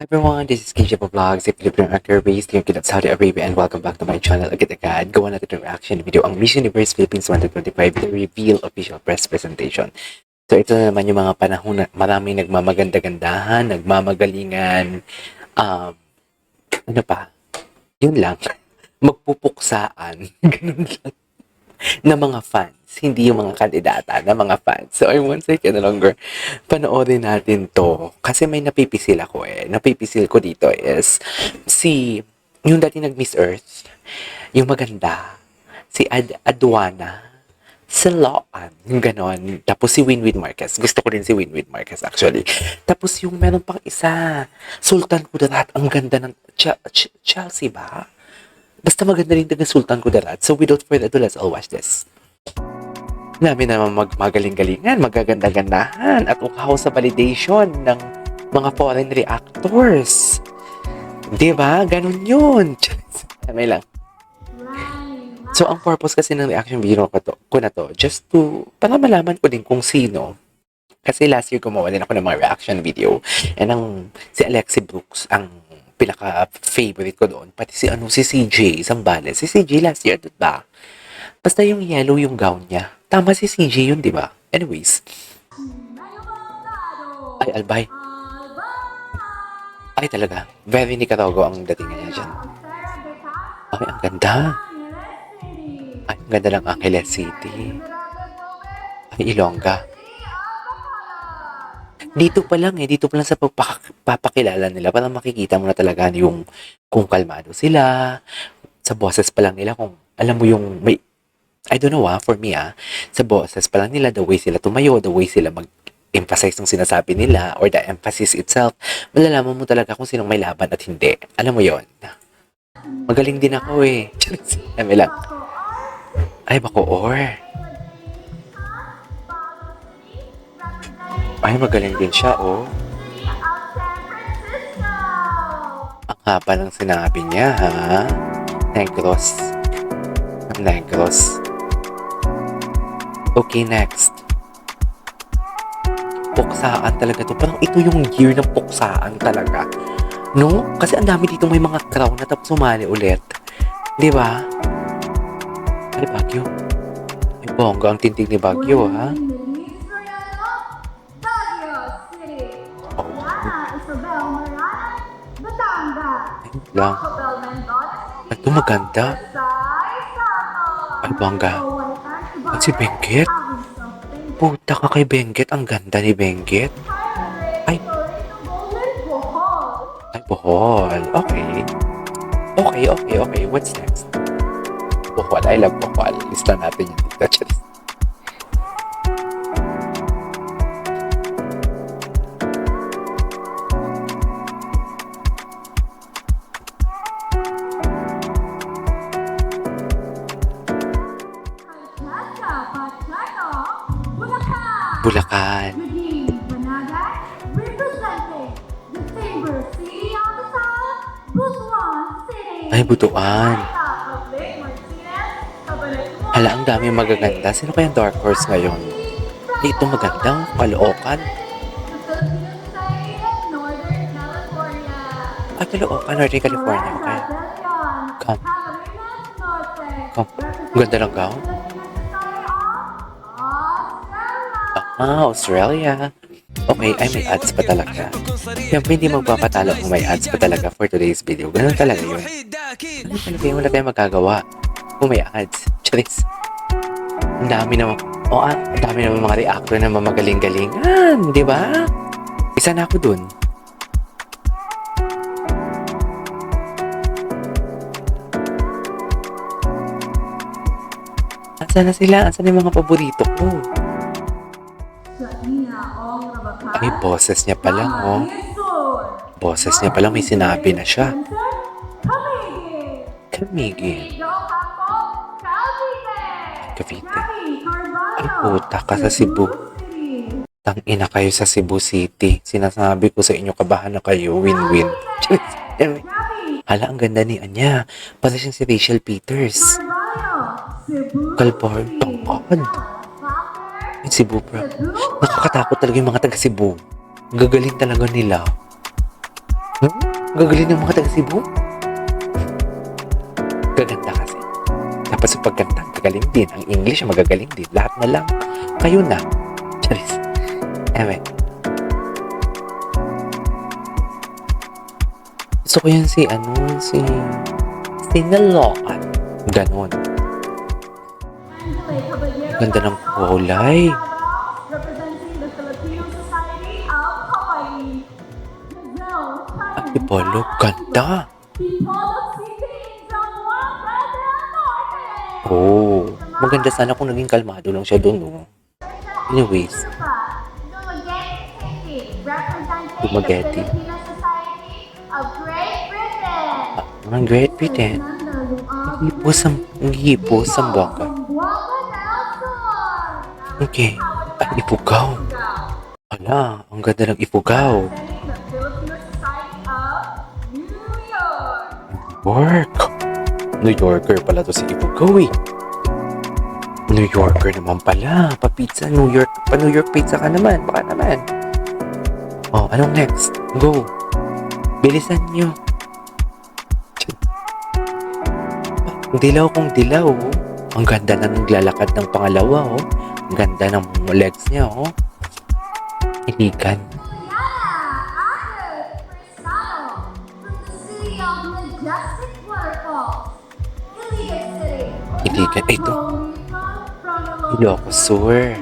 Everyone, this is KJ Vlogs, a Filipino actor based here in Saudi Arabia, and welcome back to my channel. Agad-agad, gawa natin yung reaction video ang Miss Universe Philippines 2025 The Reveal Official Press Presentation. So ito na naman yung mga panahon na maraming nagmamaganda-gandahan, nagmamagalingan, ano pa, yun lang, magpupuksaan, ganun lang, na mga fans, hindi yung mga kandidata na mga fans. So I won't say no longer, panoorin natin to. Kasi may napipisil ako Napipisil ko dito is yung dati nag-Miss Earth, yung maganda, si Adwana, si Loan, yung ganon. Tapos si Winwin Marquez. Gusto ko rin si Winwin Marquez actually. Tapos yung meron pang isa, Sultan Kudarat, ang ganda ng Chelsea ba? Basta maganda rin taga Sultan Kudarat. So without further ado, let's all watch this. Namin naman magaling-galingan, magaganda-gandahan at ukaw sa validation ng mga foreign reactors. Diba? Ganun yun. May lang. So, ang purpose kasi ng reaction video ko na to, just to, para malaman ko din kung sino. Kasi last year gumawa din ako ng mga reaction video. And si Alexi Brooks, ang pinaka-favorite ko doon. Pati si CJ Zambales. Si CJ last year, diba? Basta yung yellow yung gown niya. Tama si CJ yun, diba? Anyways. Ay, Albay. Ay, talaga. Very Nicaragua ang dating niya dyan. Ay, ang ganda. Ay, ang ganda ng Angeles City. Ay, Ilongga. Dito pa lang sa pagpapakilala nila, parang makikita mo na talaga yung kung kalmado sila, sa boses pa lang nila, kung alam mo yung may, I don't know for me sa boses pa lang nila, the way sila tumayo, the way sila mag-emphasize ng sinasabi nila, or the emphasis itself, malalaman mo talaga kung sinong may laban at hindi. Alam mo yon. Magaling din ako Alam lang. Ay, Bacoor. Ay, magaling din siya, Ang haba ng sinabi niya, Negros. Okay, next. Puksaan talaga to. Parang ito yung year ng puksaan talaga. No? Kasi ang dami dito may mga crown na tapos sumali ulit. Di ba? Ay, Baguio. Ay, bongga ang tintig ni Baguio, lang. Ito maganda. Ay, bongga. At si Benguet. Puta ka kay Benguet. Ang ganda ni Benguet. Ay, Bohol. Okay. What's next? Bohol. I love Bohol. Lista natin yung dito. Bulacan. Ay, Butuan. Hala, ang dami magaganda. Sino kayang dark horse ngayon? Dito magandang Caloocan. Ay, Caloocan, Northern California. Okay. Come. Ganda ng gown. Australia. Okay, ay may ads pa talaga. Siyempre, hindi magpapatalo kung may ads pa talaga for today's video. Ganun talaga yun. Ganun talaga yun. Wala tayong magagawa kung may ads. Charis. Ang dami naman mga reactor na mamagaling-galingan. Di ba? Isa na ako dun. Asan na sila? Asan na yung mga paborito ko? Ay, boses niya pa lang, Boses niya pa lang, may sinabi na siya. Kamigi. Cavite. Ay, puta ka sa Cebu. Tangina kayo sa Cebu City. Sinasabi ko sa inyo, kabahan na kayo. Win-win. Hala, ang ganda ni Anya. Para siyang si Rachel Peters. Kalbar. Tangkad. Cebu, bro. Nakakatakot talaga yung mga taga Cebu. Gagaling talaga nila. Hmm? Gagaling ng mga taga Cebu? Gaganda kasi. Tapos sa pagkanta, gagaling din. Ang English, magagaling din. Lahat na lang. Kayo na. Charis. Ewe. Gusto ko yan si Sinaloan. Ganon. Ganda ng kulay. Representing the Filipino Society of Hawaii. Ipolo, ganda. Oh, maganda sana kung naging kalmado lang siya doon, no? Anyways, Dumaguete. Dumaguete. Of Great Britain. Ang Great Britain. Hipos ang baka. Okay. Ay, Ifugao. Ala, ang ganda ng Ifugao. Work. New Yorker pala to si Ifugao eh. New Yorker naman pala. Pa-pizza, New York. Pa-New York pizza ka naman. Baka naman. Oh, anong next? Go. Bilisan nyo. Ang dilaw kong dilaw, oh. Ang ganda na naglalakad ng pangalawa, oh. Ang ganda ng legs niya, oh. Inikan. Inikan. Ay, ito. Ilocos Sur.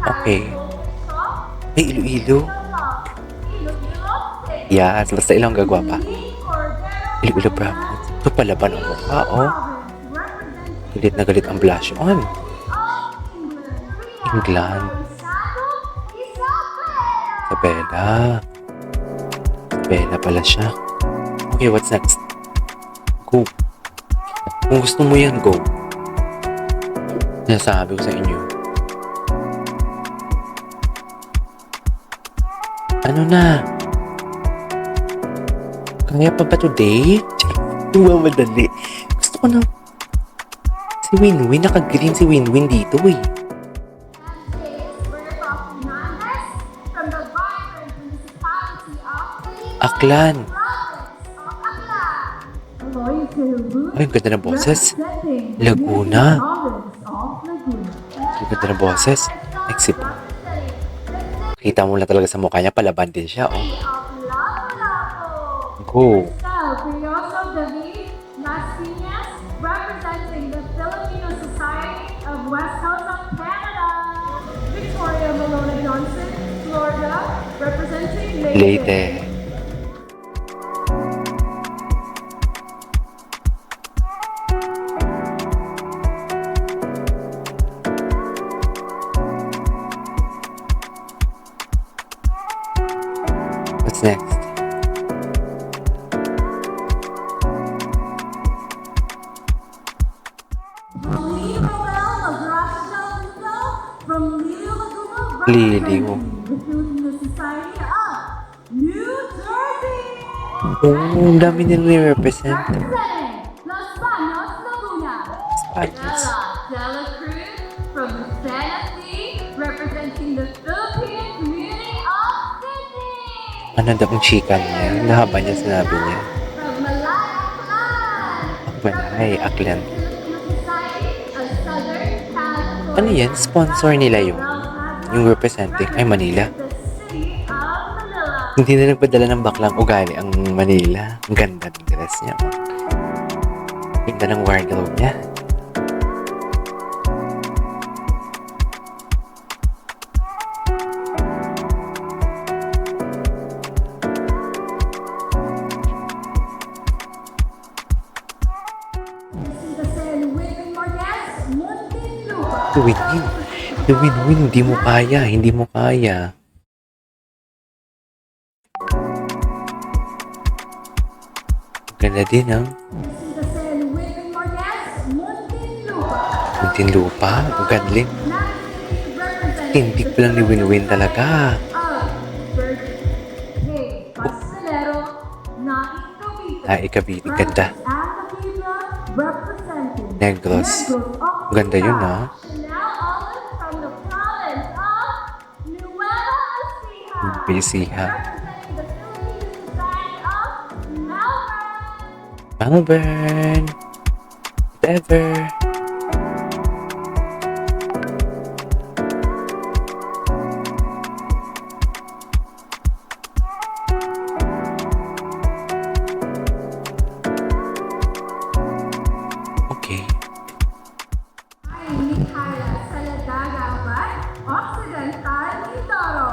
Okay. Ay, Iloilo. Yes, basta ilang gagawa pa. Iloilo province. Ito pala ba ng mukha, oh. Galit na galit ang blush on. England. Isabela. Isabela pala siya. Okay, what's next? Go. Kung gusto mo yan, go. Sinasabi ko sa inyo. Ano na? Kaya pa ba today? Madali. Gusto ko na. Si Winwin, naka-green si Winwin dito eh. Aklan. Ay, ang ganda ng boses. Laguna. Ang ganda ng boses. Exit. Kita mo lang talaga sa mukha niya, palaban din siya, oh. Go. Representing the Filipino Society of West Coast of Canada. Victoria Malona Johnson, Florida, representing Leyte. Leyte. What's next? Liliw. Oh, ang dami nilang nire-represent. Spanish. From the Tennessee, representing the Philippine community of Sydney. Ano daw ang chika niya? Nahaba niya sinabi niya. From Malay, Malay, Aklan. Society of Southern California. Ano yan? Sponsor nila yun. Yung representing ay Manila. The city of Manila. Hindi na nagpadala ng baklang ugali ang Manila. Ang ganda ng dress niya. Ganda ng wardrobe niya. Win-win, hindi mo kaya, hindi mo kaya. Ganda din, ha? Muntinlupa, ang gadling. Hindi ko lang ni Win-win talaga. Ay, Cavite, ganda. Negros. Ganda yun, ha? busy ha. Representing the Philippine Society of Melbourne. Melbourne! Whatever! Okay. Ay, Mikhaila Saladaga Abad, Occidental Mindoro.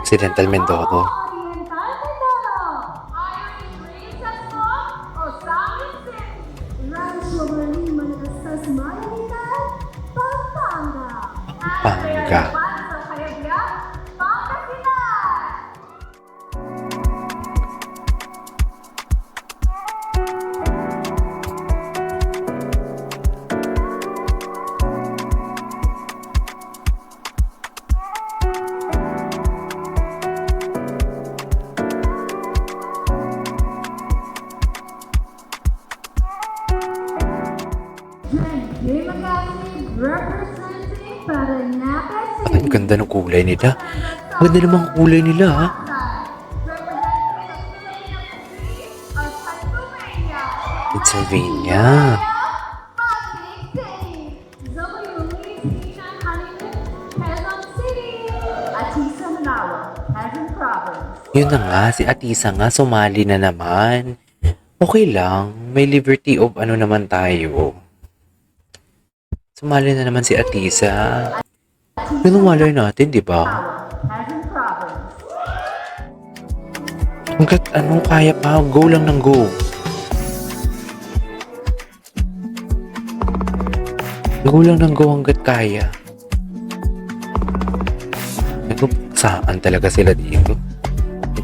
Occidental Mindoro. Oriental Mindoro. Irene Princess mo, Osami Sin. Rancho Marine Managastas Maynila, Pampanga. Pampanga. Sa Calabria, Pangasinan. Jen Magazine representing Paranaque City. Ang ganda ng kulay nila. Ang ganda namang kulay nila ha. Pennsylvania. Yun na nga, si Atisa nga sumali na naman. Okay lang, may liberty of ano naman tayo. Sumali na naman si Atisa. Ganun malay natin, di ba? Hanggat anong kaya pa, go lang ng go. Go lang ng go hanggat kaya. Ito, saan talaga sila dito?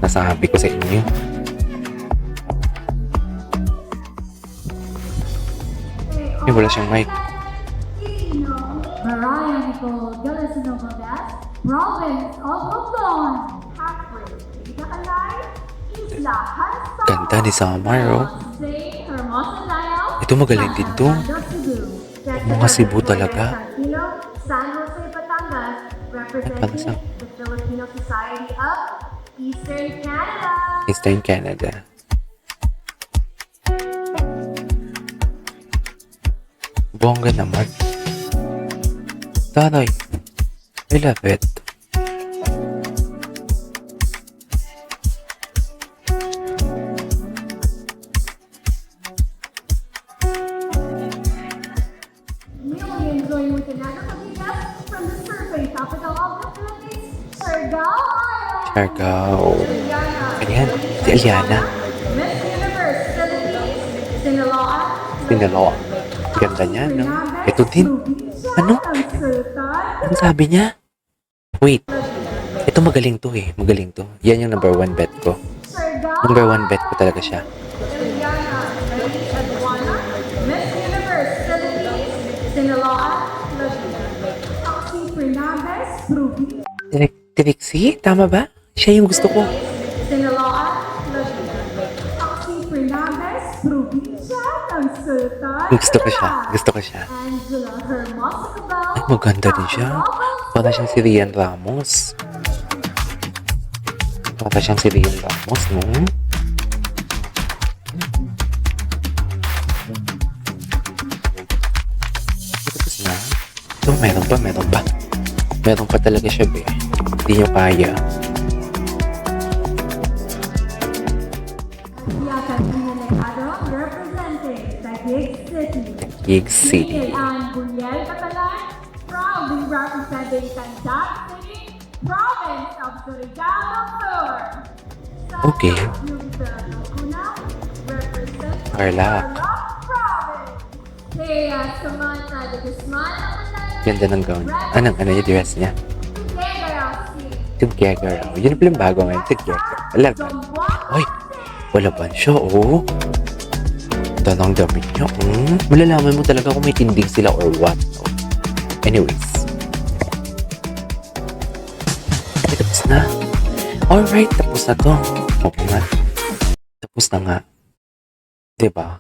Nasabi ko sa inyo. Eh, wala siyang mic. Mariah Nicole Galasino Valdez, Province of Luzon, Halfway, Itakalay, Isla Hansa, Ganda ni Samar, oh. Ito magaling din to. Mga Cebu talaga. San Jose, Batangas, representing the Filipino Society of Eastern Canada. Eastern Canada. Bongga naman. Taray. I love it. Newly enjoying with another Papitas from the surfing capital of the Philippines, Surigao Island. Cargao. Eliana. Ayan, si Eliana. Miss Universe Philippines, Sinaloa. Sinaloa. Ganda niya, no? Ito din. Ano? Ano sabi niya? Wait. Ito magaling to eh. Magaling to. Yan yung number 1 bet ko. Number 1 bet ko talaga siya. Eliana. Adwana. Miss Universe Philippines, Sinaloa. Toxie Fernandez, Ruby. Trixie? Tama ba? Siya yung gusto ko. Sinaloa. Toxie Fernandez, probinsya ng Sultan. Gusto ko siya. Gusto ko siya. Angela Hermosa Cabal. Ay, maganda din siya. Para siyang si Rian Ramos. Para siyang si Rian Ramos, no? Tapos na. Ito, meron pa, meron pa. Meron pa talaga siya, be. Hindi nyo kaya. Representing Taguig City. Taguig City. And Buriel Catalan, proudly representing Tanjak City, province of Surigao del Sur. Okay. Carla. Province. Kaya Samantha de Guzman naman Ganda ng gown. Anong ano yung dress niya? Together. Oh. Yun pala yung bago ngayon. Together. Wala ba? Ay! Wala ba siya? Oh. Ito ng damit niya. Malalaman mo talaga kung may tindig sila or what. Oh. Anyways. Ay, tapos na. Alright, tapos na to. Oo nga. Tapos na nga. Diba?